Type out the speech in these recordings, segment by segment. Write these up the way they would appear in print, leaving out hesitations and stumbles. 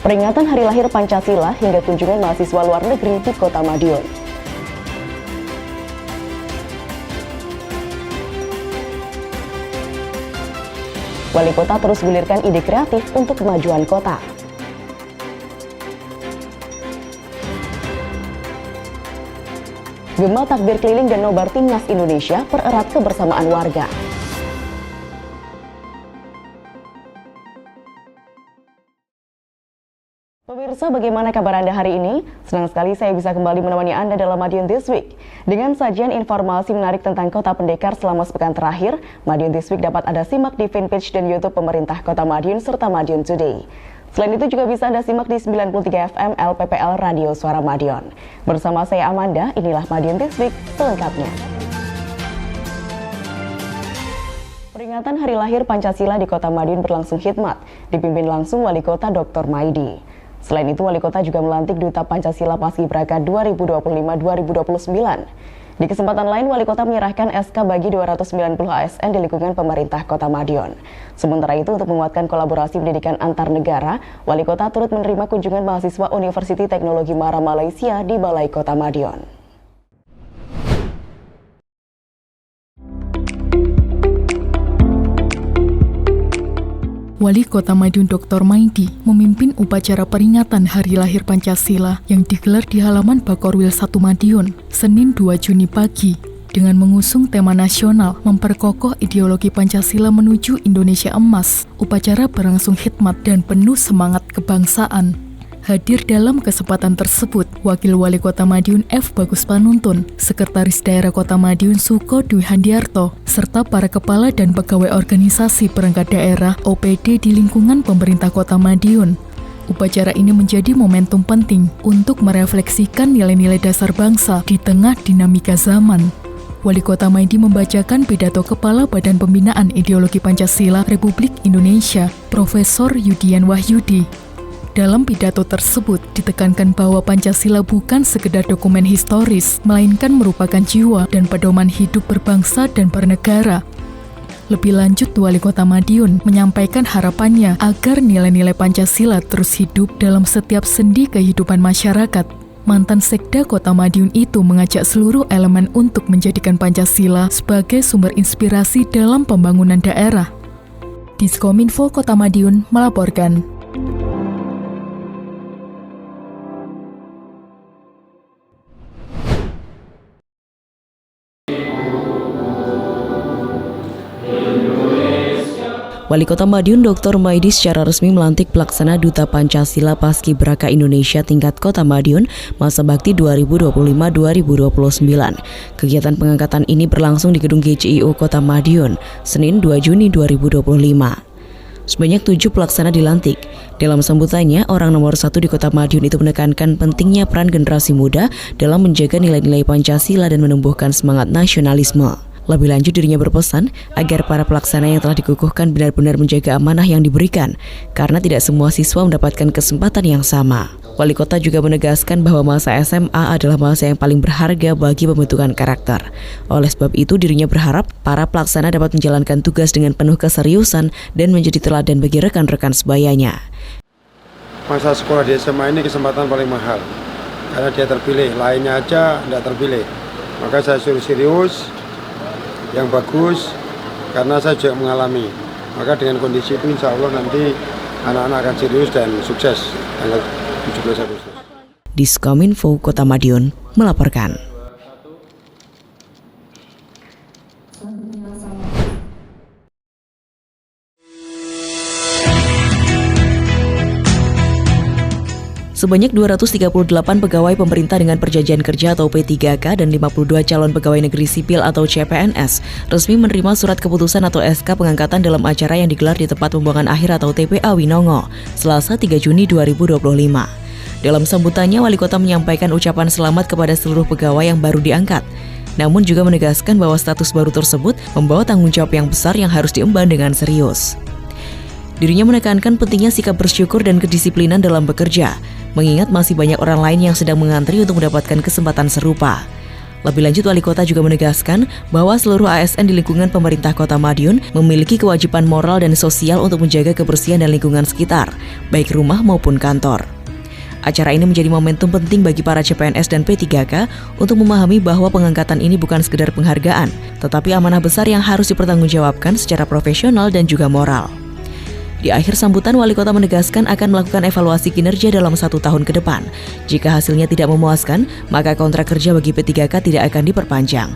peringatan Hari Lahir Pancasila hingga kunjungan mahasiswa luar negeri di Kota Madiun. Wali Kota terus gulirkan ide kreatif untuk kemajuan kota. Gema takbir keliling dan nobar Timnas Indonesia pererat kebersamaan warga. Pemirsa, bagaimana kabar Anda hari ini? Senang sekali saya bisa kembali menemani Anda dalam Madiun This Week. Dengan sajian informasi menarik tentang Kota Pendekar selama sepekan terakhir, Madiun This Week dapat Anda simak di fanpage dan YouTube pemerintah Kota Madiun serta Madiun Today. Selain itu juga bisa Anda simak di 93 FM LPPL Radio Suara Madiun. Bersama saya Amanda, inilah Madiun This Week selengkapnya. Peringatan Hari Lahir Pancasila di Kota Madiun berlangsung khidmat, dipimpin langsung Wali Kota Dr. Maidi. Selain itu, Wali Kota juga melantik Duta Pancasila Paskibraka 2025-2029. Di kesempatan lain, Wali Kota menyerahkan SK bagi 290 ASN di lingkungan pemerintah Kota Madiun. Sementara itu, untuk menguatkan kolaborasi pendidikan antar negara, Wali Kota turut menerima kunjungan mahasiswa Universiti Teknologi Mara Malaysia di Balai Kota Madiun. Wali Kota Madiun Dr. Maidi memimpin upacara peringatan Hari Lahir Pancasila yang digelar di halaman Bakorwil 1 Madiun, Senin 2 Juni pagi, dengan mengusung tema nasional memperkokoh ideologi Pancasila menuju Indonesia Emas. Upacara berlangsung khidmat dan penuh semangat kebangsaan. Hadir dalam kesempatan tersebut, Wakil Wali Kota Madiun F. Bagus Panuntun, Sekretaris Daerah Kota Madiun Suko Dwi Handiarto, serta para kepala dan pegawai organisasi perangkat daerah OPD di lingkungan pemerintah Kota Madiun. Upacara ini menjadi momentum penting untuk merefleksikan nilai-nilai dasar bangsa di tengah dinamika zaman. Wali Kota Maidi membacakan pidato Kepala Badan Pembinaan Ideologi Pancasila Republik Indonesia, Profesor Yudian Wahyudi. Dalam pidato tersebut ditekankan bahwa Pancasila bukan sekedar dokumen historis, melainkan merupakan jiwa dan pedoman hidup berbangsa dan bernegara. Lebih lanjut, Wali Kota Madiun menyampaikan harapannya agar nilai-nilai Pancasila terus hidup dalam setiap sendi kehidupan masyarakat. Mantan Sekda Kota Madiun itu mengajak seluruh elemen untuk menjadikan Pancasila sebagai sumber inspirasi dalam pembangunan daerah. Diskominfo Kota Madiun melaporkan. Wali Kota Madiun Dr. Maidi secara resmi melantik pelaksana Duta Pancasila Paskibraka Indonesia tingkat Kota Madiun masa bakti 2025-2029. Kegiatan pengangkatan ini berlangsung di Gedung GCIO Kota Madiun, Senin 2 Juni 2025. Sebanyak 7 pelaksana dilantik. Dalam sambutannya, orang nomor 1 di Kota Madiun itu menekankan pentingnya peran generasi muda dalam menjaga nilai-nilai Pancasila dan menumbuhkan semangat nasionalisme. Lebih lanjut, dirinya berpesan agar para pelaksana yang telah dikukuhkan benar-benar menjaga amanah yang diberikan, karena tidak semua siswa mendapatkan kesempatan yang sama. Wali Kota juga menegaskan bahwa masa SMA adalah masa yang paling berharga bagi pembentukan karakter. Oleh sebab itu, dirinya berharap para pelaksana dapat menjalankan tugas dengan penuh keseriusan dan menjadi teladan bagi rekan-rekan sebayanya. Masa sekolah di SMA ini kesempatan paling mahal, karena dia terpilih, lainnya aja tidak terpilih. Maka saya suruh serius, yang bagus, karena saya juga mengalami. Maka dengan kondisi itu insya Allah nanti anak-anak akan serius dan sukses tanggal 17 Agustus. Diskominfo Kota Madiun melaporkan. Sebanyak 238 pegawai pemerintah dengan perjanjian kerja atau P3K dan 52 calon pegawai negeri sipil atau CPNS resmi menerima surat keputusan atau SK pengangkatan dalam acara yang digelar di tempat pembuangan akhir atau TPA Winongo, Selasa 3 Juni 2025. Dalam sambutannya, Wali Kota menyampaikan ucapan selamat kepada seluruh pegawai yang baru diangkat. Namun juga menegaskan bahwa status baru tersebut membawa tanggung jawab yang besar yang harus diemban dengan serius. Dirinya menekankan pentingnya sikap bersyukur dan kedisiplinan dalam bekerja, mengingat masih banyak orang lain yang sedang mengantri untuk mendapatkan kesempatan serupa. Lebih lanjut, Wali Kota juga menegaskan bahwa seluruh ASN di lingkungan pemerintah Kota Madiun memiliki kewajiban moral dan sosial untuk menjaga kebersihan dan lingkungan sekitar, baik rumah maupun kantor. Acara ini menjadi momentum penting bagi para CPNS dan P3K untuk memahami bahwa pengangkatan ini bukan sekedar penghargaan, tetapi amanah besar yang harus dipertanggungjawabkan secara profesional dan juga moral. Di akhir sambutan, Wali Kota menegaskan akan melakukan evaluasi kinerja dalam 1 tahun ke depan. Jika hasilnya tidak memuaskan, maka kontrak kerja bagi P3K tidak akan diperpanjang.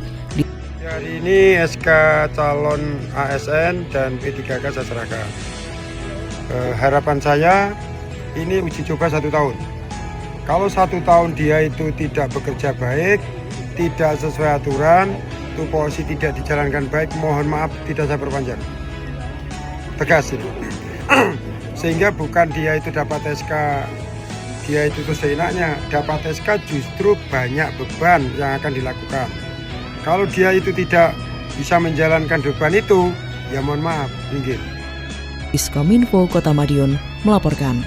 Hari ini SK calon ASN dan P3K saya serahkan. Harapan saya ini uji coba 1 tahun. Kalau 1 tahun dia itu tidak bekerja baik, tidak sesuai aturan, tupoksi tidak dijalankan baik, mohon maaf tidak saya perpanjang. Tegas ini. Sehingga bukan dia itu dapat SK, dia itu seenaknya, dapat SK justru banyak beban yang akan dilakukan. Kalau dia itu tidak bisa menjalankan beban itu, ya mohon maaf, minggir. Diskominfo Kota Madiun melaporkan.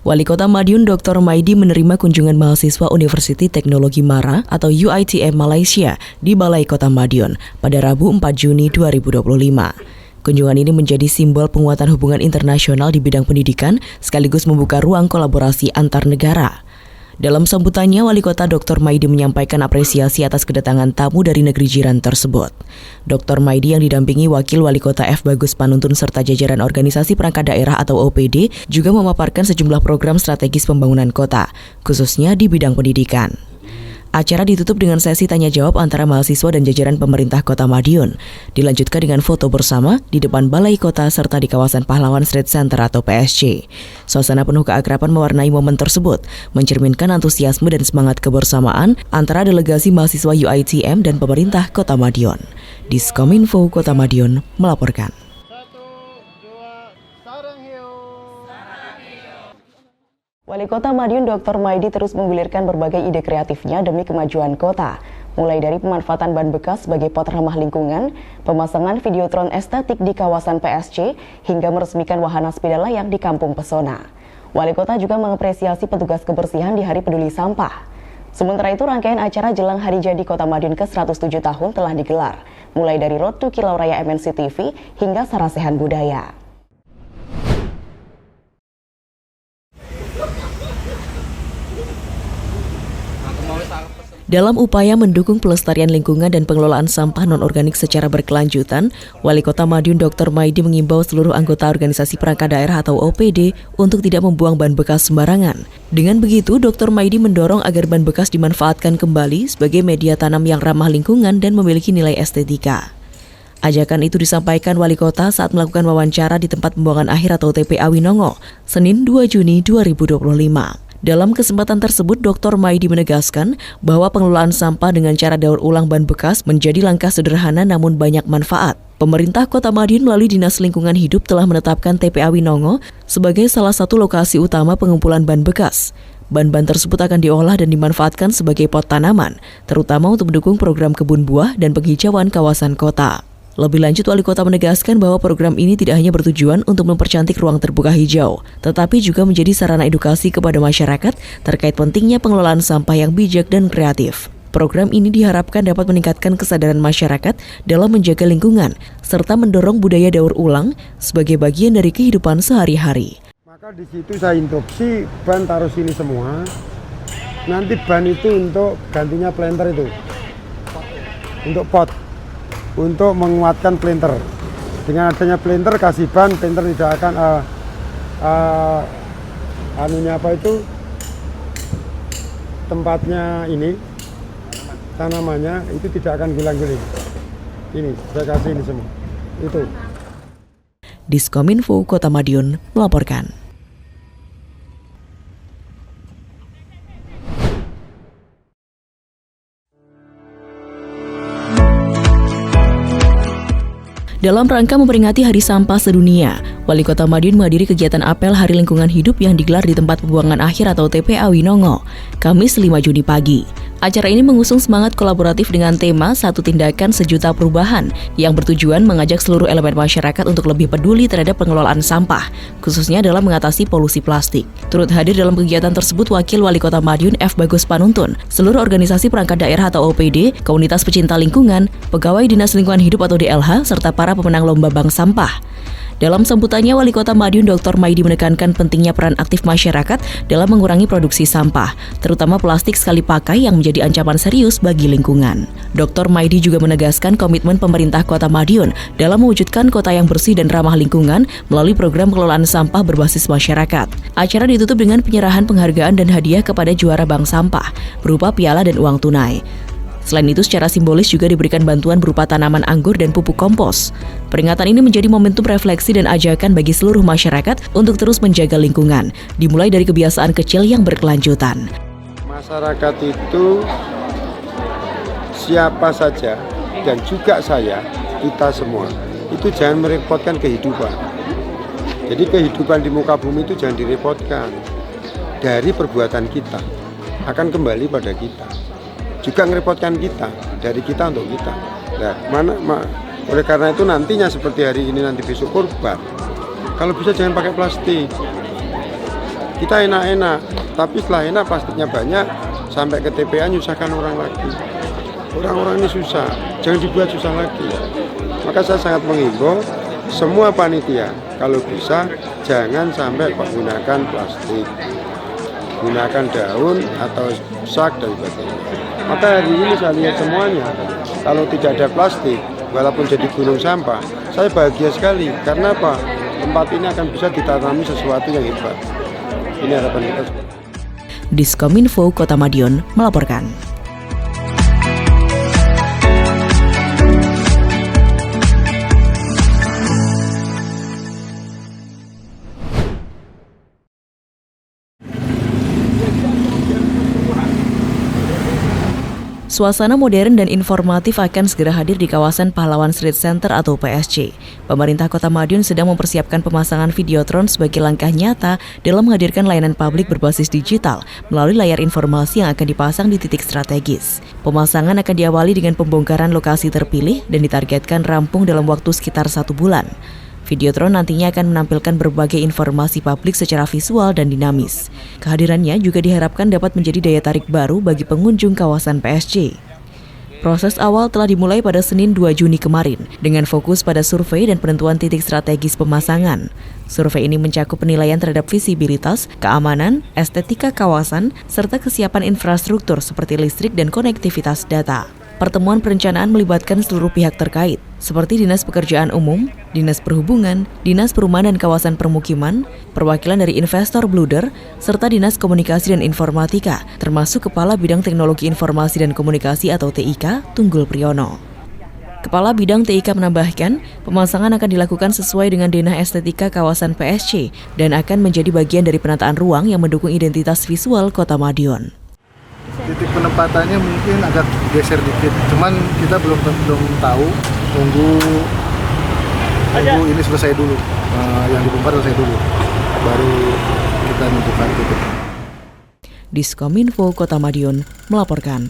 Wali Kota Madiun Dr. Maidi menerima kunjungan mahasiswa Universiti Teknologi Mara atau UiTM Malaysia di Balai Kota Madiun pada Rabu 4 Juni 2025. Kunjungan ini menjadi simbol penguatan hubungan internasional di bidang pendidikan sekaligus membuka ruang kolaborasi antar negara. Dalam sambutannya, Wali Kota Dr. Maidi menyampaikan apresiasi atas kedatangan tamu dari negeri jiran tersebut. Dr. Maidi yang didampingi Wakil Wali Kota F. Bagus Panuntun serta jajaran organisasi perangkat daerah atau OPD juga memaparkan sejumlah program strategis pembangunan kota, khususnya di bidang pendidikan. Acara ditutup dengan sesi tanya-jawab antara mahasiswa dan jajaran pemerintah Kota Madiun. Dilanjutkan dengan foto bersama di depan Balai Kota serta di kawasan Pahlawan Street Center atau PSC. Suasana penuh keakraban mewarnai momen tersebut, mencerminkan antusiasme dan semangat kebersamaan antara delegasi mahasiswa UiTM dan pemerintah Kota Madiun. Diskominfo Kota Madiun melaporkan. Wali Kota Madiun Dr. Maidi terus menggulirkan berbagai ide kreatifnya demi kemajuan kota. Mulai dari pemanfaatan ban bekas sebagai pot ramah lingkungan, pemasangan videotron estetik di kawasan PSC, hingga meresmikan wahana sepeda layang di Kampung Pesona. Wali Kota juga mengapresiasi petugas kebersihan di Hari Peduli Sampah. Sementara itu, rangkaian acara jelang Hari Jadi Kota Madiun ke-107 tahun telah digelar, mulai dari Road to Kilau Raya MNC TV hingga Sarasehan Budaya. Dalam upaya mendukung pelestarian lingkungan dan pengelolaan sampah non-organik secara berkelanjutan, Wali Kota Madiun Dr. Maidi mengimbau seluruh anggota organisasi perangkat daerah atau OPD untuk tidak membuang ban bekas sembarangan. Dengan begitu, Dr. Maidi mendorong agar ban bekas dimanfaatkan kembali sebagai media tanam yang ramah lingkungan dan memiliki nilai estetika. Ajakan itu disampaikan Wali Kota saat melakukan wawancara di tempat pembuangan akhir atau TPA Winongo, Senin 2 Juni 2025. Dalam kesempatan tersebut, Dr. Maidi menegaskan bahwa pengelolaan sampah dengan cara daur ulang ban bekas menjadi langkah sederhana namun banyak manfaat. Pemerintah Kota Madiun melalui Dinas Lingkungan Hidup telah menetapkan TPA Winongo sebagai salah satu lokasi utama pengumpulan ban bekas. Ban-ban tersebut akan diolah dan dimanfaatkan sebagai pot tanaman, terutama untuk mendukung program kebun buah dan penghijauan kawasan kota. Lebih lanjut, Wali Kota menegaskan bahwa program ini tidak hanya bertujuan untuk mempercantik ruang terbuka hijau, tetapi juga menjadi sarana edukasi kepada masyarakat terkait pentingnya pengelolaan sampah yang bijak dan kreatif. Program ini diharapkan dapat meningkatkan kesadaran masyarakat dalam menjaga lingkungan, serta mendorong budaya daur ulang sebagai bagian dari kehidupan sehari-hari. Maka di situ saya instruksi ban taruh sini semua, nanti ban itu untuk gantinya planter itu, untuk pot. Untuk menguatkan planter. Dengan adanya planter kasih ban, planter tidak akan tempatnya ini tanamannya itu tidak akan gilang-giling. Ini saya kasih ini semua. Itu. Diskominfo Kota Madiun melaporkan. Dalam rangka memperingati Hari Sampah Sedunia, Wali Kota Madiun menghadiri kegiatan apel Hari Lingkungan Hidup yang digelar di tempat pembuangan akhir atau TPA Winongo, Kamis 5 Juni pagi. Acara ini mengusung semangat kolaboratif dengan tema Satu Tindakan Sejuta Perubahan yang bertujuan mengajak seluruh elemen masyarakat untuk lebih peduli terhadap pengelolaan sampah, khususnya dalam mengatasi polusi plastik. Turut hadir dalam kegiatan tersebut Wakil Wali Kota Madiun F. Bagus Panuntun, seluruh organisasi perangkat daerah atau OPD, komunitas pecinta lingkungan, pegawai Dinas Lingkungan Hidup atau DLH, serta para pemenang Lomba Bank Sampah. Dalam sambutannya, Wali Kota Madiun Dr. Maidi menekankan pentingnya peran aktif masyarakat dalam mengurangi produksi sampah, terutama plastik sekali pakai yang menjadi ancaman serius bagi lingkungan. Dr. Maidi juga menegaskan komitmen pemerintah Kota Madiun dalam mewujudkan kota yang bersih dan ramah lingkungan melalui program pengelolaan sampah berbasis masyarakat. Acara ditutup dengan penyerahan penghargaan dan hadiah kepada juara bank sampah, berupa piala dan uang tunai. Selain itu, secara simbolis juga diberikan bantuan berupa tanaman anggur dan pupuk kompos. Peringatan ini menjadi momentum refleksi dan ajakan bagi seluruh masyarakat untuk terus menjaga lingkungan, dimulai dari kebiasaan kecil yang berkelanjutan. Masyarakat itu siapa saja dan juga kita semua, itu jangan merepotkan kehidupan. Jadi kehidupan di muka bumi itu jangan direpotkan. Dari perbuatan kita, akan kembali pada kita. Juga ngerepotkan kita, dari kita untuk kita. Nah, oleh karena itu nantinya seperti hari ini nanti besok kurban, kalau bisa jangan pakai plastik. Kita enak-enak, tapi setelah enak plastiknya banyak, sampai ke TPA nyusahkan orang lagi. Orang-orang ini susah, jangan dibuat susah lagi. Maka saya sangat menghimbau semua panitia, kalau bisa jangan sampai menggunakan plastik, gunakan daun atau sak dan sebagainya. Maka hari ini saya lihat semuanya, kalau tidak ada plastik, walaupun jadi gunung sampah, saya bahagia sekali. Karena apa? Tempat ini akan bisa ditanami sesuatu yang hebat. Ini harapan kita. Diskominfo Kota Madiun melaporkan. Suasana modern dan informatif akan segera hadir di kawasan Pahlawan Street Center atau PSG. Pemerintah Kota Madiun sedang mempersiapkan pemasangan Videotron sebagai langkah nyata dalam menghadirkan layanan publik berbasis digital melalui layar informasi yang akan dipasang di titik strategis. Pemasangan akan diawali dengan pembongkaran lokasi terpilih dan ditargetkan rampung dalam waktu sekitar 1 bulan. Videotron nantinya akan menampilkan berbagai informasi publik secara visual dan dinamis. Kehadirannya juga diharapkan dapat menjadi daya tarik baru bagi pengunjung kawasan PSG. Proses awal telah dimulai pada Senin 2 Juni kemarin, dengan fokus pada survei dan penentuan titik strategis pemasangan. Survei ini mencakup penilaian terhadap visibilitas, keamanan, estetika kawasan, serta kesiapan infrastruktur seperti listrik dan konektivitas data. Pertemuan perencanaan melibatkan seluruh pihak terkait, seperti Dinas Pekerjaan Umum, Dinas Perhubungan, Dinas Perumahan dan Kawasan Permukiman, perwakilan dari investor Bluder, serta Dinas Komunikasi dan Informatika, termasuk Kepala Bidang Teknologi Informasi dan Komunikasi atau TIK, Tunggul Priyono. Kepala Bidang TIK menambahkan, pemasangan akan dilakukan sesuai dengan denah estetika kawasan PSG dan akan menjadi bagian dari penataan ruang yang mendukung identitas visual Kota Madiun. Titik penempatannya mungkin agak geser dikit, cuman kita belum tahu. Tunggu ini selesai dulu, yang dibongkar selesai dulu, baru kita menentukan titik. Diskominfo Kota Madiun melaporkan.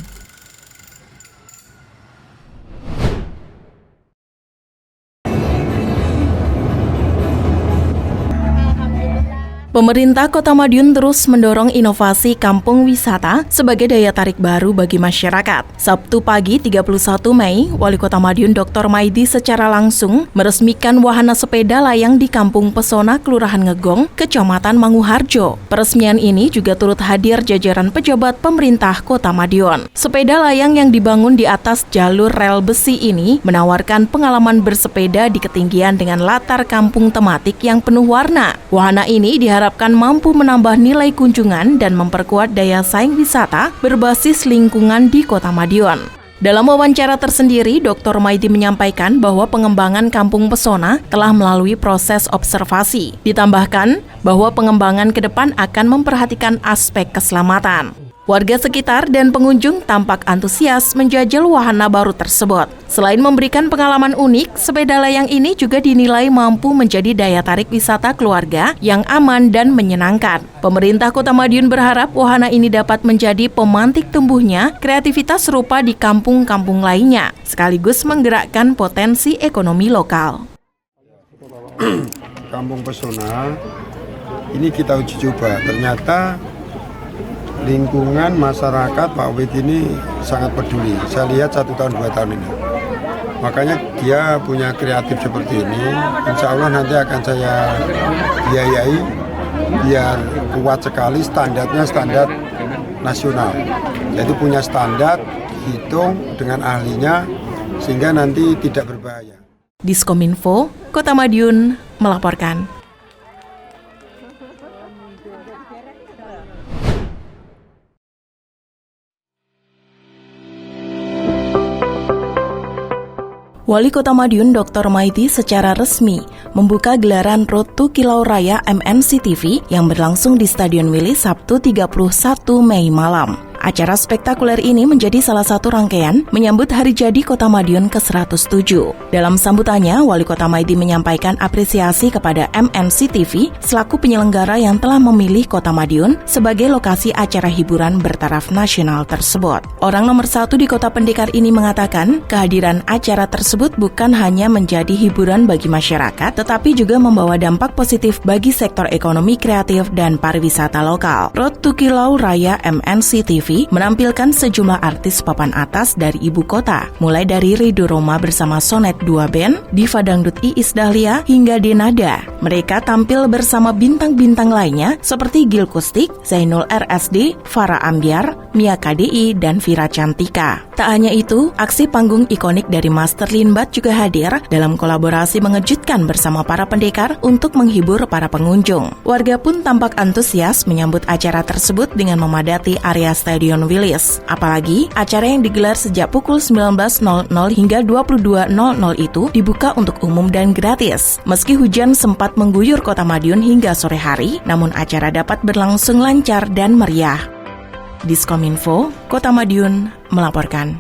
Pemerintah Kota Madiun terus mendorong inovasi kampung wisata sebagai daya tarik baru bagi masyarakat. Sabtu pagi 31 Mei, Wali Kota Madiun Dr. Maidi secara langsung meresmikan wahana sepeda layang di Kampung Pesona, Kelurahan Ngegong, Kecamatan Manguharjo. Peresmian ini juga turut hadir jajaran pejabat pemerintah Kota Madiun. Sepeda layang yang dibangun di atas jalur rel besi ini menawarkan pengalaman bersepeda di ketinggian dengan latar kampung tematik yang penuh warna. Wahana ini diharapkan mampu menambah nilai kunjungan dan memperkuat daya saing wisata berbasis lingkungan di Kota Madiun. Dalam wawancara tersendiri, Dr. Maidi menyampaikan bahwa pengembangan Kampung Pesona telah melalui proses observasi. Ditambahkan bahwa pengembangan ke depan akan memperhatikan aspek keselamatan. Warga sekitar dan pengunjung tampak antusias menjajal wahana baru tersebut. Selain memberikan pengalaman unik, sepeda layang ini juga dinilai mampu menjadi daya tarik wisata keluarga yang aman dan menyenangkan. Pemerintah Kota Madiun berharap wahana ini dapat menjadi pemantik tumbuhnya kreativitas serupa di kampung-kampung lainnya, sekaligus menggerakkan potensi ekonomi lokal. Kampung Pesona ini kita uji coba, ternyata lingkungan masyarakat Pak Wid ini sangat peduli. Saya lihat 1 tahun 2 tahun ini. Makanya dia punya kreatif seperti ini. Insya Allah nanti akan saya biayai biar kuat sekali, standarnya standar nasional. Jadi punya standar, hitung dengan ahlinya sehingga nanti tidak berbahaya. Diskominfo, Kota Madiun melaporkan. Wali Kota Madiun Dr. Maidi secara resmi membuka gelaran Road to Kilau Raya MNC TV yang berlangsung di Stadion Wilis Sabtu 31 Mei malam. Acara spektakuler ini menjadi salah satu rangkaian menyambut hari jadi Kota Madiun ke-107. Dalam sambutannya, Wali Kota Maidi menyampaikan apresiasi kepada MNC TV selaku penyelenggara yang telah memilih Kota Madiun sebagai lokasi acara hiburan bertaraf nasional tersebut. Orang nomor 1 di Kota Pendekar ini mengatakan kehadiran acara tersebut bukan hanya menjadi hiburan bagi masyarakat, tetapi juga membawa dampak positif bagi sektor ekonomi kreatif dan pariwisata lokal. Road to Kilau Raya MNC TV menampilkan sejumlah artis papan atas dari ibu kota, mulai dari Ridho Roma bersama Sonet 2 Band, Diva Dangdut Iis Dahlia, hingga Denada. Mereka tampil bersama bintang-bintang lainnya seperti Gil Kustik, Zainul RSD, Farah Ambiar, Mia KDI, dan Vira Cantika. Tak hanya itu, aksi panggung ikonik dari Master Linbat juga hadir dalam kolaborasi mengejutkan bersama para pendekar untuk menghibur para pengunjung. Warga pun tampak antusias menyambut acara tersebut dengan memadati area Stadion Wilis. Apalagi, acara yang digelar sejak pukul 19.00 hingga 22.00 itu dibuka untuk umum dan gratis. Meski hujan sempat mengguyur Kota Madiun hingga sore hari, namun acara dapat berlangsung lancar dan meriah. Diskominfo, Kota Madiun melaporkan.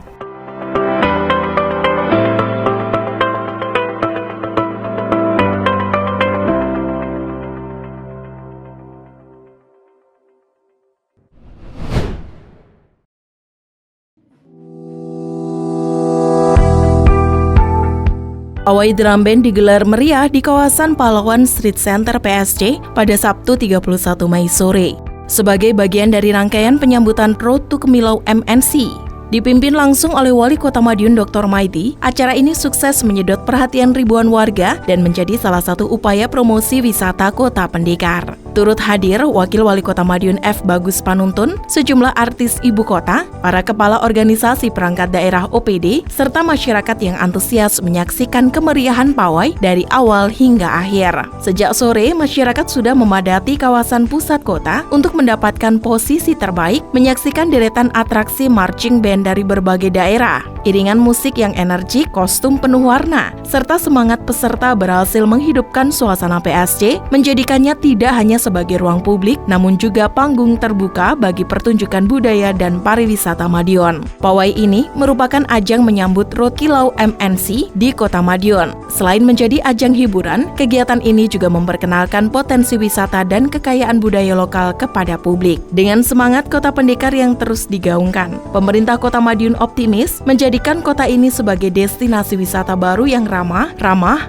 Pawai drum band digelar meriah di kawasan Pahlawan Street Center PSC pada Sabtu 31 Mei sore. Sebagai bagian dari rangkaian penyambutan Road to Kilau MNC, dipimpin langsung oleh Wali Kota Madiun Dr. Maidi, acara ini sukses menyedot perhatian ribuan warga dan menjadi salah satu upaya promosi wisata Kota Pendekar. Turut hadir Wakil Wali Kota Madiun F. Bagus Panuntun, sejumlah artis ibu kota, para kepala organisasi perangkat daerah OPD, serta masyarakat yang antusias menyaksikan kemeriahan pawai dari awal hingga akhir. Sejak sore, masyarakat sudah memadati kawasan pusat kota untuk mendapatkan posisi terbaik menyaksikan deretan atraksi marching band dari berbagai daerah. Iringan musik yang energik, kostum penuh warna, serta semangat peserta berhasil menghidupkan suasana PSC, menjadikannya tidak hanya sebagai ruang publik, namun juga panggung terbuka bagi pertunjukan budaya dan pariwisata Madiun. Pawai ini merupakan ajang menyambut Road Kilau MNC di Kota Madiun. Selain menjadi ajang hiburan, kegiatan ini juga memperkenalkan potensi wisata dan kekayaan budaya lokal kepada publik. Dengan semangat Kota Pendekar yang terus digaungkan, pemerintah Kota Madiun optimis menjadikan kota ini sebagai destinasi wisata baru yang ramah,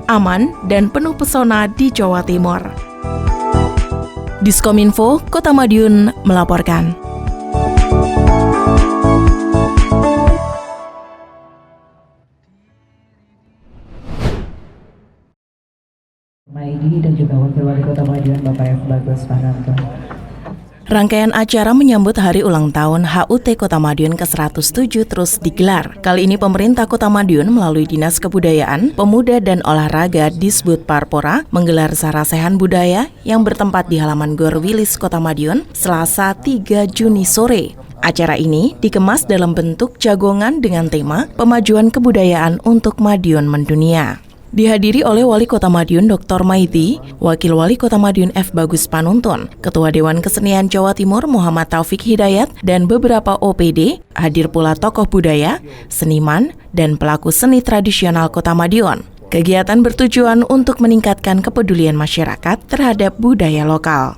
aman, dan penuh pesona di Jawa Timur. Diskominfo, Kota Madiun melaporkan. Maidi dan juga Wakil Wali Kota Madiun Bapak F. Bagus Panuntun. Rangkaian acara menyambut hari ulang tahun HUT Kota Madiun ke-107 terus digelar. Kali ini pemerintah Kota Madiun melalui Dinas Kebudayaan, Pemuda dan Olahraga Disbud Parpora menggelar sarasehan budaya yang bertempat di halaman Gor Wilis Kota Madiun Selasa 3 Juni sore. Acara ini dikemas dalam bentuk jagongan dengan tema Pemajuan Kebudayaan untuk Madiun Mendunia. Dihadiri oleh Wali Kota Madiun Dr. Maidi, Wakil Wali Kota Madiun F. Bagus Panuntun, Ketua Dewan Kesenian Jawa Timur Muhammad Taufik Hidayat, dan beberapa OPD, hadir pula tokoh budaya, seniman, dan pelaku seni tradisional Kota Madiun. Kegiatan bertujuan untuk meningkatkan kepedulian masyarakat terhadap budaya lokal.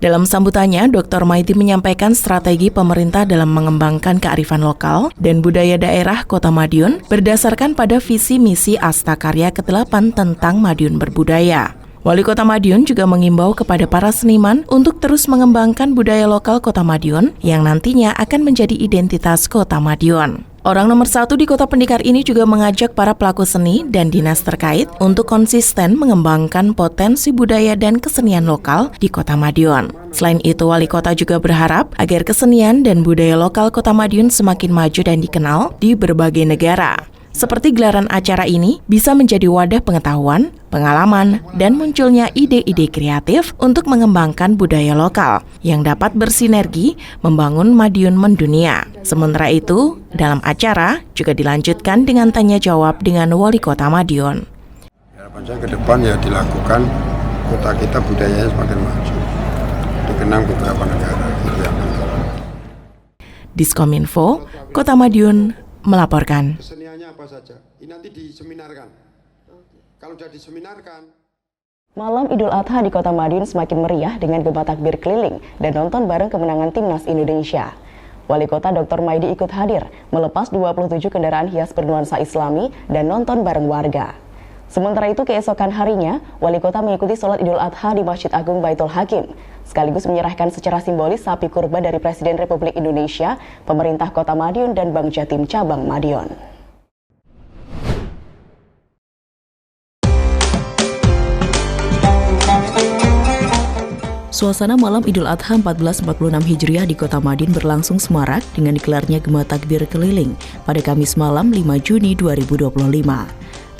Dalam sambutannya, Dr. Maidi menyampaikan strategi pemerintah dalam mengembangkan kearifan lokal dan budaya daerah Kota Madiun berdasarkan pada visi misi Asta Karya ke-8 tentang Madiun Berbudaya. Wali Kota Madiun juga mengimbau kepada para seniman untuk terus mengembangkan budaya lokal Kota Madiun yang nantinya akan menjadi identitas Kota Madiun. Orang nomor 1 di Kota Pendekar ini juga mengajak para pelaku seni dan dinas terkait untuk konsisten mengembangkan potensi budaya dan kesenian lokal di Kota Madiun. Selain itu, Wali Kota juga berharap agar kesenian dan budaya lokal Kota Madiun semakin maju dan dikenal di berbagai negara. Seperti gelaran acara ini bisa menjadi wadah pengetahuan, pengalaman, dan munculnya ide-ide kreatif untuk mengembangkan budaya lokal yang dapat bersinergi membangun Madiun mendunia. Sementara itu, dalam acara juga dilanjutkan dengan tanya jawab dengan Wali Kota Madiun. Harapan saya ke depan ya dilakukan kota kita budayanya semakin maju, dikenang beberapa negara. Diskominfo, Kota Madiun melaporkan. Keseniannya apa saja? Ini nanti diseminarkan. Kalau sudah diseminarkan. Malam Idul Adha di Kota Madiun semakin meriah dengan gema takbir keliling dan nonton bareng kemenangan Timnas Indonesia. Wali Kota Dr. Maidi ikut hadir melepas 27 kendaraan hias bernuansa Islami dan nonton bareng warga. Sementara itu keesokan harinya, Wali Kota mengikuti sholat Idul Adha di Masjid Agung Baitul Hakim, sekaligus menyerahkan secara simbolis sapi kurban dari Presiden Republik Indonesia, pemerintah Kota Madiun, dan Bank Jatim Cabang Madiun. Suasana malam Idul Adha 1446 Hijriah di Kota Madiun berlangsung semarak dengan digelarnya gema takbir keliling pada Kamis malam 5 Juni 2025.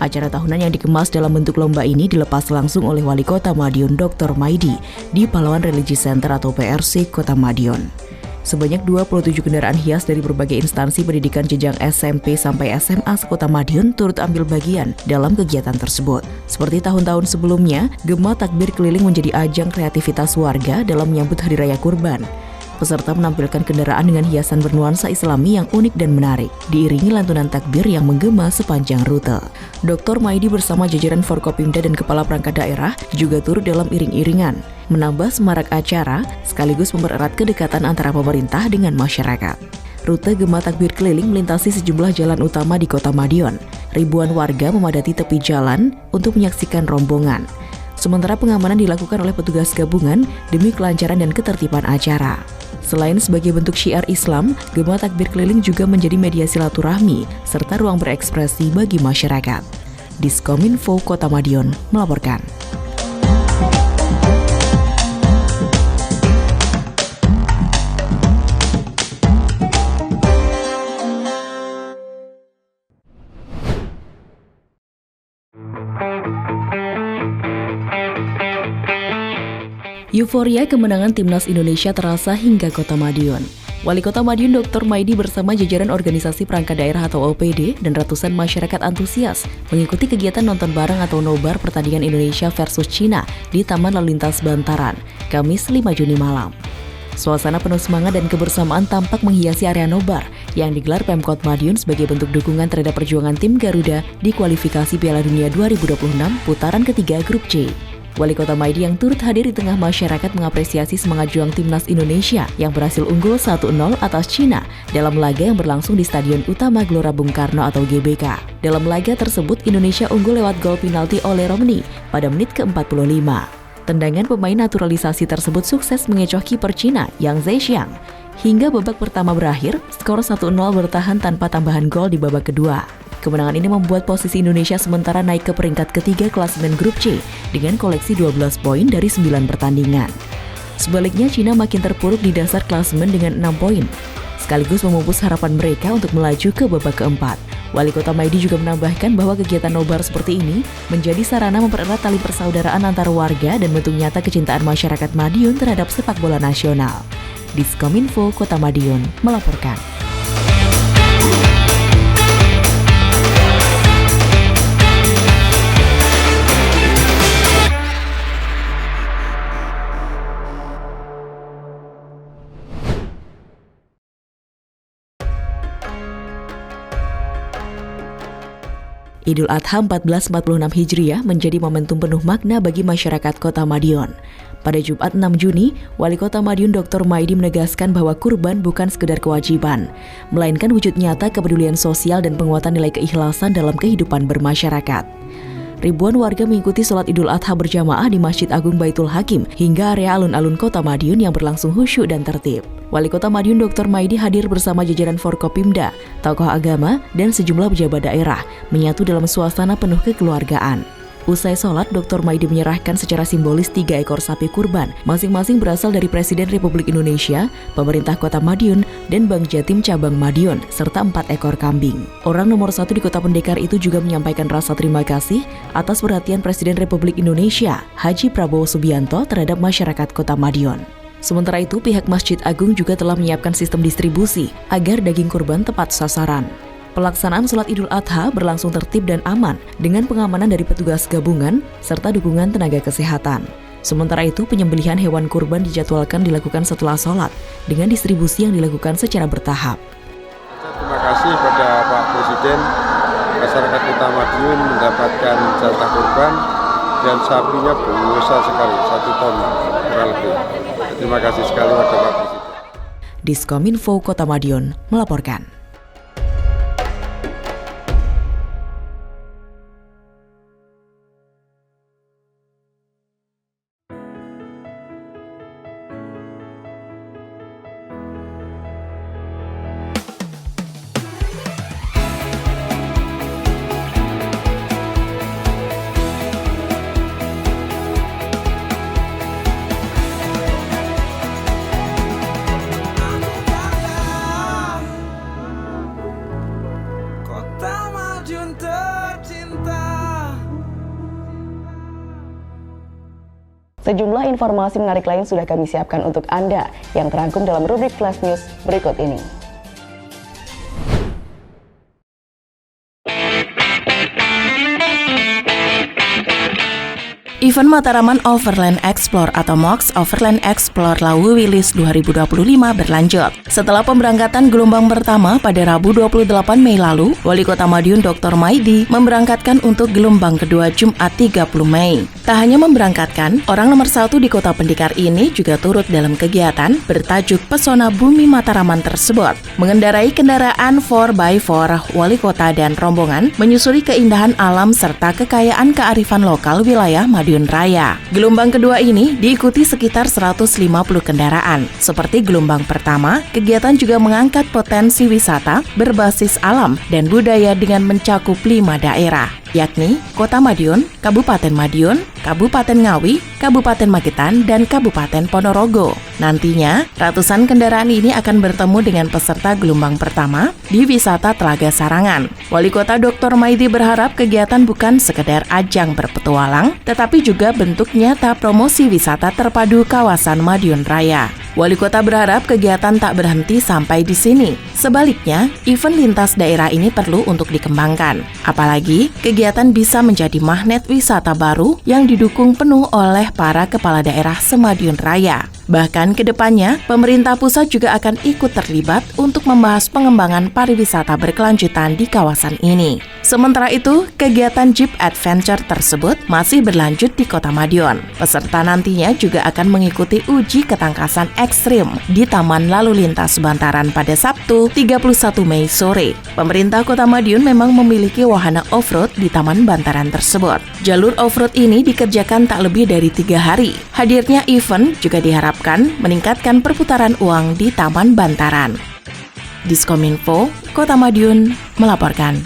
Acara tahunan yang dikemas dalam bentuk lomba ini dilepas langsung oleh Wali Kota Madiun Dr. Maidi di Pahlawan Religious Center atau PRC Kota Madiun. Sebanyak 27 kendaraan hias dari berbagai instansi pendidikan jenjang SMP sampai SMA Kota Madiun turut ambil bagian dalam kegiatan tersebut. Seperti tahun-tahun sebelumnya, gema takbir keliling menjadi ajang kreativitas warga dalam menyambut Hari Raya Kurban. Peserta menampilkan kendaraan dengan hiasan bernuansa Islami yang unik dan menarik, diiringi lantunan takbir yang menggema sepanjang rute. Dr. Maidi bersama jajaran Forkopimda dan Kepala Perangkat Daerah juga turut dalam iring-iringan, menambah semarak acara sekaligus mempererat kedekatan antara pemerintah dengan masyarakat. Rute gema takbir keliling melintasi sejumlah jalan utama di Kota Madiun. Ribuan warga memadati tepi jalan untuk menyaksikan rombongan. Sementara pengamanan dilakukan oleh petugas gabungan demi kelancaran dan ketertiban acara. Selain sebagai bentuk syiar Islam, gema takbir keliling juga menjadi media silaturahmi serta ruang berekspresi bagi masyarakat. Diskominfo Kota Madiun melaporkan. Euforia kemenangan Timnas Indonesia terasa hingga Kota Madiun. Wali Kota Madiun Dr. Maidi bersama jajaran organisasi perangkat daerah atau OPD dan ratusan masyarakat antusias mengikuti kegiatan nonton bareng atau nobar pertandingan Indonesia versus Cina di Taman Lalu Lintas Bantaran, Kamis 5 Juni malam. Suasana penuh semangat dan kebersamaan tampak menghiasi area nobar yang digelar Pemkot Madiun sebagai bentuk dukungan terhadap perjuangan tim Garuda di kualifikasi Piala Dunia 2026 putaran ketiga Grup C. Wali Kota Maidi yang turut hadir di tengah masyarakat mengapresiasi semangat juang Timnas Indonesia yang berhasil unggul 1-0 atas Cina dalam laga yang berlangsung di Stadion Utama Gelora Bung Karno atau GBK. Dalam laga tersebut, Indonesia unggul lewat gol penalti oleh Romney pada menit ke-45. Tendangan pemain naturalisasi tersebut sukses mengecoh kiper Cina Yang Zhexiang. Hingga babak pertama berakhir, skor 1-0 bertahan tanpa tambahan gol di babak kedua. Kemenangan ini membuat posisi Indonesia sementara naik ke peringkat ketiga klasemen Grup C dengan koleksi 12 poin dari 9 pertandingan. Sebaliknya, Cina makin terpuruk di dasar klasemen dengan 6 poin, sekaligus memupus harapan mereka untuk melaju ke babak keempat. Wali Kota Maidi juga menambahkan bahwa kegiatan nobar seperti ini menjadi sarana mempererat tali persaudaraan antar warga dan bentuk nyata kecintaan masyarakat Madiun terhadap sepak bola nasional. Diskominfo Kota Madiun melaporkan. Idul Adha 1446 Hijriah menjadi momentum penuh makna bagi masyarakat Kota Madiun. Pada Jumat 6 Juni, Wali Kota Madiun Dr. Maidi menegaskan bahwa kurban bukan sekedar kewajiban, melainkan wujud nyata kepedulian sosial dan penguatan nilai keikhlasan dalam kehidupan bermasyarakat. Ribuan warga mengikuti sholat Idul Adha berjamaah di Masjid Agung Baitul Hakim hingga area alun-alun Kota Madiun yang berlangsung khusyuk dan tertib. Wali Kota Madiun Dr. Maidi hadir bersama jajaran Forkopimda, tokoh agama, dan sejumlah pejabat daerah, menyatu dalam suasana penuh kekeluargaan. Usai sholat, Dr. Maidi menyerahkan secara simbolis 3 ekor sapi kurban, masing-masing berasal dari Presiden Republik Indonesia, pemerintah Kota Madiun, dan Bank Jatim Cabang Madiun, serta 4 ekor kambing. Orang nomor 1 di Kota Pendekar itu juga menyampaikan rasa terima kasih atas perhatian Presiden Republik Indonesia, Haji Prabowo Subianto terhadap masyarakat Kota Madiun. Sementara itu, pihak Masjid Agung juga telah menyiapkan sistem distribusi agar daging kurban tepat sasaran. Pelaksanaan sholat Idul Adha berlangsung tertib dan aman dengan pengamanan dari petugas gabungan serta dukungan tenaga kesehatan. Sementara itu, penyembelihan hewan kurban dijadwalkan dilakukan setelah sholat dengan distribusi yang dilakukan secara bertahap. Terima kasih kepada Pak Presiden, masyarakat Kota Madiun mendapatkan jatah kurban dan sapinya besar sekali, 1 ton kurang lebih. Terima kasih sekali kepada Pak Presiden. Diskominfo Kota Madiun melaporkan. Sejumlah informasi menarik lain sudah kami siapkan untuk Anda yang terangkum dalam rubrik Flash News berikut ini. Event Mataraman Overland Explore atau MOX Overland Explore Lawu Wilis 2025 berlanjut. Setelah pemberangkatan gelombang pertama pada Rabu 28 Mei lalu, Wali Kota Madiun Dr. Maidi memberangkatkan untuk gelombang kedua Jumat 30 Mei. Tak hanya memberangkatkan, orang nomor 1 di Kota Pendekar ini juga turut dalam kegiatan bertajuk Pesona Bumi Mataraman tersebut. Mengendarai kendaraan 4x4, Wali Kota dan rombongan menyusuri keindahan alam serta kekayaan kearifan lokal wilayah Madiun Raya. Gelombang kedua ini diikuti sekitar 150 kendaraan. Seperti gelombang pertama, kegiatan juga mengangkat potensi wisata berbasis alam dan budaya dengan mencakup 5 daerah, yakni Kota Madiun, Kabupaten Madiun, Kabupaten Ngawi, Kabupaten Magetan, dan Kabupaten Ponorogo. Nantinya, ratusan kendaraan ini akan bertemu dengan peserta gelombang pertama di wisata Telaga Sarangan. Wali Kota Dr. Maidi berharap kegiatan bukan sekedar ajang berpetualang, tetapi juga bentuk nyata promosi wisata terpadu kawasan Madiun Raya. Wali Kota berharap kegiatan tak berhenti sampai di sini. Sebaliknya, event lintas daerah ini perlu untuk dikembangkan. Apalagi, kegiatan bisa menjadi magnet wisata baru yang didukung penuh oleh para kepala daerah se-Madiun Raya. Bahkan ke depannya, pemerintah pusat juga akan ikut terlibat untuk membahas pengembangan pariwisata berkelanjutan di kawasan ini. Sementara itu, kegiatan Jeep Adventure tersebut masih berlanjut di Kota Madiun. Peserta nantinya juga akan mengikuti uji ketangkasan ekstrim di Taman Lalu Lintas Bantaran pada Sabtu 31 Mei sore. Pemerintah Kota Madiun memang memiliki wahana off-road di Taman Bantaran tersebut. Jalur off-road ini dikerjakan tak lebih dari 3 hari. Hadirnya event juga diharapkan meningkatkan perputaran uang di Taman Bantaran. Diskominfo, Kota Madiun melaporkan.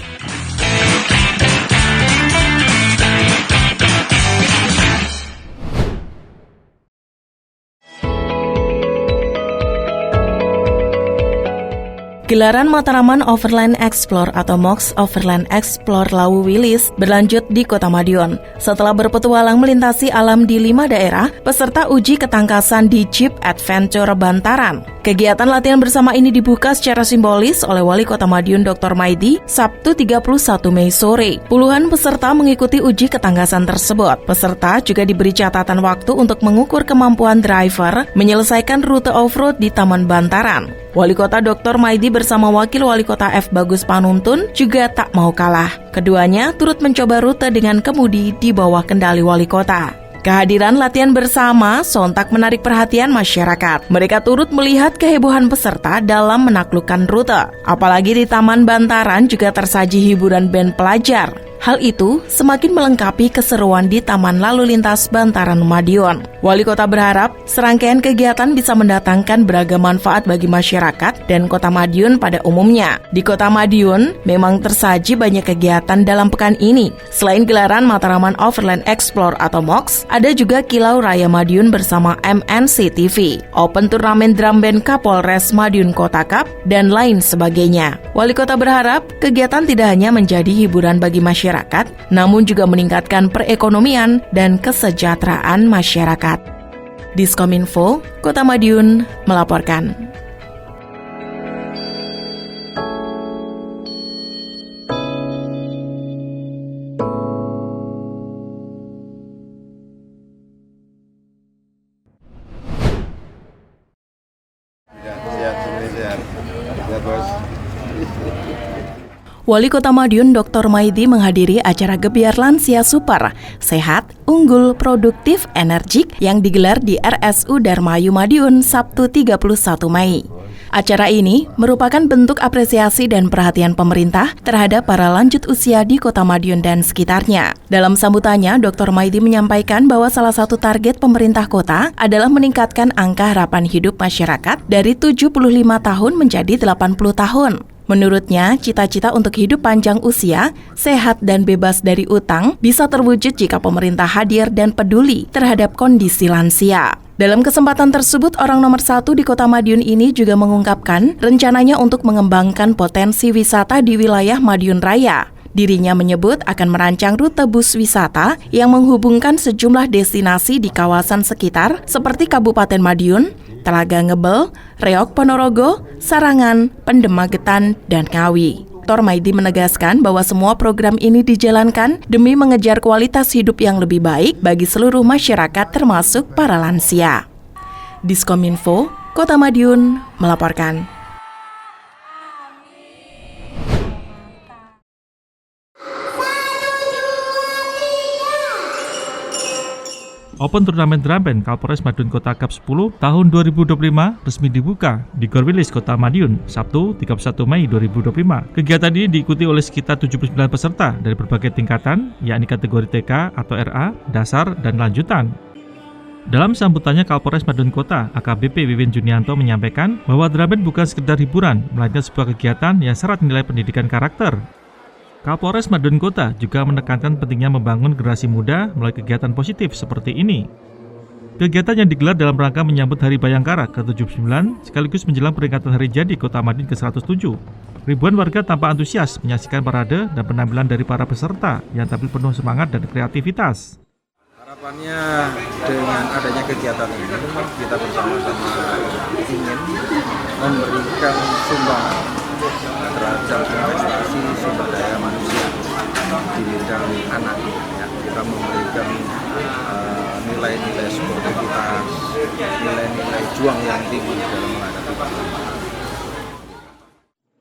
Gelaran Mataraman Overland Explore atau MOX Overland Explore Lawu Wilis berlanjut di Kota Madiun. Setelah berpetualang melintasi alam di 5 daerah, peserta uji ketangkasan di Jeep Adventure Bantaran Kegiatan latihan bersama ini dibuka secara simbolis oleh Wali Kota Madiun Dr. Maidi Sabtu 31 Mei sore. Puluhan peserta mengikuti uji ketangkasan tersebut. Peserta juga diberi catatan waktu untuk mengukur kemampuan driver menyelesaikan rute off-road di Taman Bantaran. Wali Kota Dr. Maidi bersama Wakil Wali Kota F. Bagus Panuntun juga tak mau kalah. Keduanya turut mencoba rute dengan kemudi di bawah kendali Wali Kota. Kehadiran latihan bersama sontak menarik perhatian masyarakat. Mereka turut melihat kehebohan peserta dalam menaklukkan rute. Apalagi di Taman Bantaran juga tersaji hiburan band pelajar. Hal itu semakin melengkapi keseruan di Taman Lalu Lintas Bantaran Madiun. Wali Kota berharap serangkaian kegiatan bisa mendatangkan beragam manfaat bagi masyarakat dan Kota Madiun pada umumnya. Di Kota Madiun memang tersaji banyak kegiatan dalam pekan ini. Selain gelaran Matraman Overland Explore atau MOX, ada juga Kilau Raya Madiun bersama MNC TV, Open Turnamen Drum Band Kapolres Madiun Kota Cup, dan lain sebagainya. Wali Kota berharap kegiatan tidak hanya menjadi hiburan bagi masyarakat, namun juga meningkatkan perekonomian dan kesejahteraan masyarakat. Diskominfo, Kota Madiun melaporkan. Sehat, Bos. Wali Kota Madiun Dr. Maidi menghadiri acara Gebiar Lansia Super, Sehat, Unggul, Produktif, Energik yang digelar di RSU Darmayu Madiun Sabtu 31 Mei. Acara ini merupakan bentuk apresiasi dan perhatian pemerintah terhadap para lanjut usia di Kota Madiun dan sekitarnya. Dalam sambutannya, Dr. Maidi menyampaikan bahwa salah satu target pemerintah kota adalah meningkatkan angka harapan hidup masyarakat dari 75 tahun menjadi 80 tahun. Menurutnya, cita-cita untuk hidup panjang usia, sehat dan bebas dari utang bisa terwujud jika pemerintah hadir dan peduli terhadap kondisi lansia. Dalam kesempatan tersebut, orang nomor 1 di Kota Madiun ini juga mengungkapkan rencananya untuk mengembangkan potensi wisata di wilayah Madiun Raya. Dirinya menyebut akan merancang rute bus wisata yang menghubungkan sejumlah destinasi di kawasan sekitar seperti Kabupaten Madiun, Telaga Ngebel, Reok Ponorogo, Sarangan, Pendemagetan, dan Ngawi. Dr. Maidi menegaskan bahwa semua program ini dijalankan demi mengejar kualitas hidup yang lebih baik bagi seluruh masyarakat termasuk para lansia. Diskominfo, Kota Madiun melaporkan. Open Turnamen Drum Band Kapolres Madiun Kota Cup 10 tahun 2025 resmi dibuka di Gor Wilis Kota Madiun Sabtu 31 Mei 2025. Kegiatan ini diikuti oleh sekitar 79 peserta dari berbagai tingkatan, yakni kategori TK atau RA, dasar, dan lanjutan. Dalam sambutannya, Kapolres Madiun Kota AKBP Wiwin Junianto menyampaikan bahwa drum band bukan sekedar hiburan, melainkan sebuah kegiatan yang syarat nilai pendidikan karakter. Kapolres Madiun Kota juga menekankan pentingnya membangun generasi muda melalui kegiatan positif seperti ini. Kegiatan yang digelar dalam rangka menyambut Hari Bayangkara ke-79 sekaligus menjelang peringatan Hari Jadi Kota Madiun ke-107. Ribuan warga tampak antusias menyaksikan parade dan penampilan dari para peserta yang tampil penuh semangat dan kreativitas. Harapannya dengan adanya kegiatan ini, kita bersama-sama ingin memberikan sumbangan terhadap investasi sumber daya manusia di bidang anak. Ya, kita memberikan nilai-nilai sportivitas, nilai-nilai juang yang tinggi dalam menghadapi pandemi.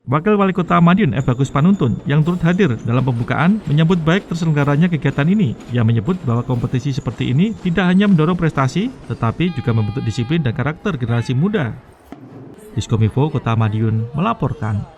Wakil Wali Kota Madiun F. Bagus Panuntun yang turut hadir dalam pembukaan menyambut baik terselenggaranya kegiatan ini. Ia menyebut bahwa kompetisi seperti ini tidak hanya mendorong prestasi, tetapi juga membentuk disiplin dan karakter generasi muda. Diskominfo Kota Madiun melaporkan.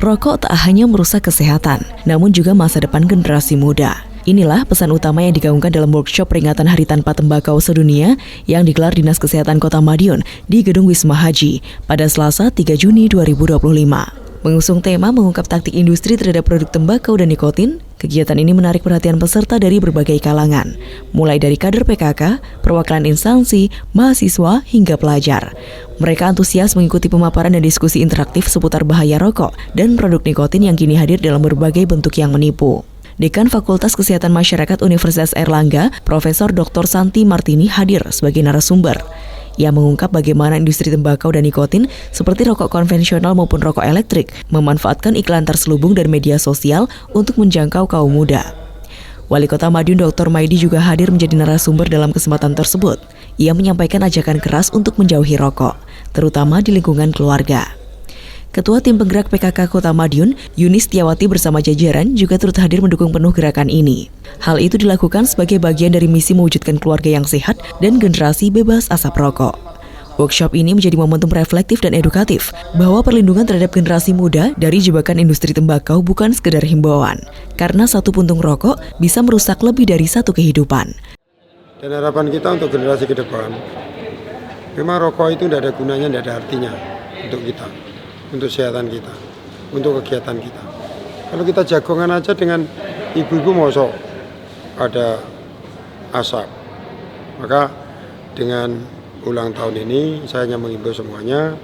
Rokok tak hanya merusak kesehatan, namun juga masa depan generasi muda. Inilah pesan utama yang digaungkan dalam workshop peringatan Hari Tanpa Tembakau Sedunia yang digelar Dinas Kesehatan Kota Madiun di Gedung Wisma Haji pada Selasa 3 Juni 2025. Mengusung tema mengungkap taktik industri terhadap produk tembakau dan nikotin, kegiatan ini menarik perhatian peserta dari berbagai kalangan, mulai dari kader PKK, perwakilan instansi, mahasiswa, hingga pelajar. Mereka antusias mengikuti pemaparan dan diskusi interaktif seputar bahaya rokok dan produk nikotin yang kini hadir dalam berbagai bentuk yang menipu. Dekan Fakultas Kesehatan Masyarakat Universitas Airlangga, Profesor Dr. Santi Martini hadir sebagai narasumber. Ia mengungkap bagaimana industri tembakau dan nikotin seperti rokok konvensional maupun rokok elektrik memanfaatkan iklan terselubung dan media sosial untuk menjangkau kaum muda. Wali Kota Madiun Dr. Maidi juga hadir menjadi narasumber dalam kesempatan tersebut. Ia menyampaikan ajakan keras untuk menjauhi rokok, terutama di lingkungan keluarga. Ketua Tim Penggerak PKK Kota Madiun, Yunis Tiawati bersama jajaran juga turut hadir mendukung penuh gerakan ini. Hal itu dilakukan sebagai bagian dari misi mewujudkan keluarga yang sehat dan generasi bebas asap rokok. Workshop ini menjadi momentum reflektif dan edukatif bahwa perlindungan terhadap generasi muda dari jebakan industri tembakau bukan sekedar himbauan, karena satu puntung rokok bisa merusak lebih dari satu kehidupan. Dan harapan kita untuk generasi ke depan, memang rokok itu tidak ada gunanya, tidak ada artinya untuk kita, untuk kesehatan kita, untuk kegiatan kita. Kalau kita jagongan aja dengan ibu-ibu mosok ada asap, maka dengan ulang tahun ini saya hanya mengimbau semuanya,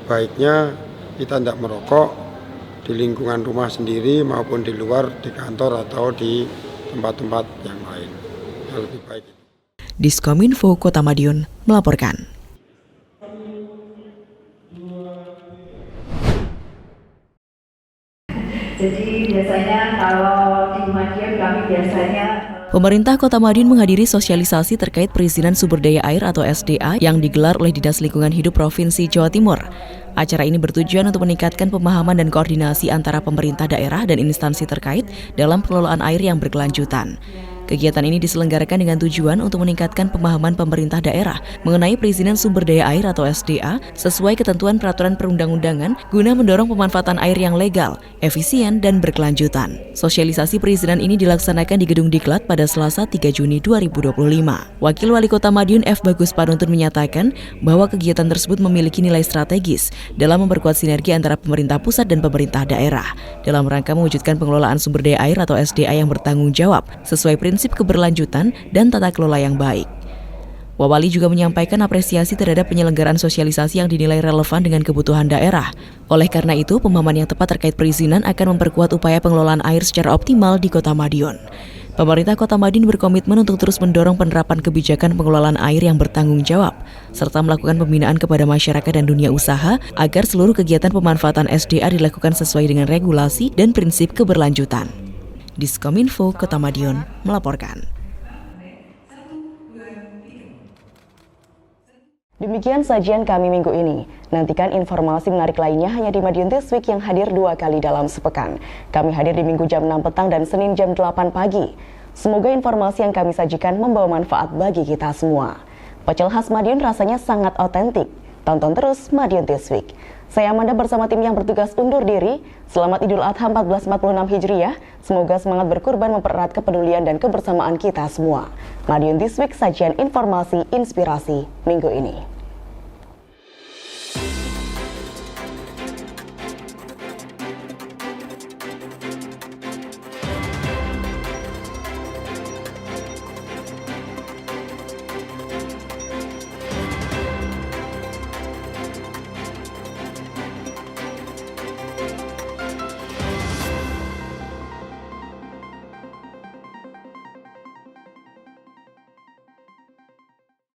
baiknya kita tidak merokok di lingkungan rumah sendiri maupun di luar, di kantor atau di tempat-tempat yang lain. Lebih baik. Diskominfo Kota Madiun melaporkan. Jadi biasanya kalau di Madiun kami biasanya Pemerintah Kota Madiun menghadiri sosialisasi terkait perizinan sumber daya air atau SDA yang digelar oleh Dinas Lingkungan Hidup Provinsi Jawa Timur. Acara ini bertujuan untuk meningkatkan pemahaman dan koordinasi antara pemerintah daerah dan instansi terkait dalam pengelolaan air yang berkelanjutan. Kegiatan ini diselenggarakan dengan tujuan untuk meningkatkan pemahaman pemerintah daerah mengenai perizinan sumber daya air atau SDA sesuai ketentuan peraturan perundang-undangan guna mendorong pemanfaatan air yang legal, efisien, dan berkelanjutan. Sosialisasi perizinan ini dilaksanakan di Gedung Diklat pada Selasa 3 Juni 2025. Wakil Wali Kota Madiun F. Bagus Panuntun menyatakan bahwa kegiatan tersebut memiliki nilai strategis dalam memperkuat sinergi antara pemerintah pusat dan pemerintah daerah dalam rangka mewujudkan pengelolaan sumber daya air atau SDA yang bertanggung jawab sesuai prinsip keberlanjutan dan tata kelola yang baik. Wawali juga menyampaikan apresiasi terhadap penyelenggaraan sosialisasi yang dinilai relevan dengan kebutuhan daerah. Oleh karena itu, pemahaman yang tepat terkait perizinan akan memperkuat upaya pengelolaan air secara optimal di Kota Madiun. Pemerintah Kota Madiun berkomitmen untuk terus mendorong penerapan kebijakan pengelolaan air yang bertanggung jawab, serta melakukan pembinaan kepada masyarakat dan dunia usaha agar seluruh kegiatan pemanfaatan SDA dilakukan sesuai dengan regulasi dan prinsip keberlanjutan. Diskominfo Kota Madiun melaporkan. Demikian sajian kami minggu ini. Nantikan informasi menarik lainnya hanya di Madiun This Week yang hadir 2 kali dalam sepekan. Kami hadir di Minggu jam 6 petang dan Senin jam 8 pagi. Semoga informasi yang kami sajikan membawa manfaat bagi kita semua. Pecel khas Madiun rasanya sangat otentik. Tonton terus Madiun This Week. Saya Amanda bersama tim yang bertugas undur diri. Selamat Idul Adha 1446 Hijriah. Semoga semangat berkurban mempererat kepedulian dan kebersamaan kita semua. Madiun This Week, sajian informasi inspirasi minggu ini.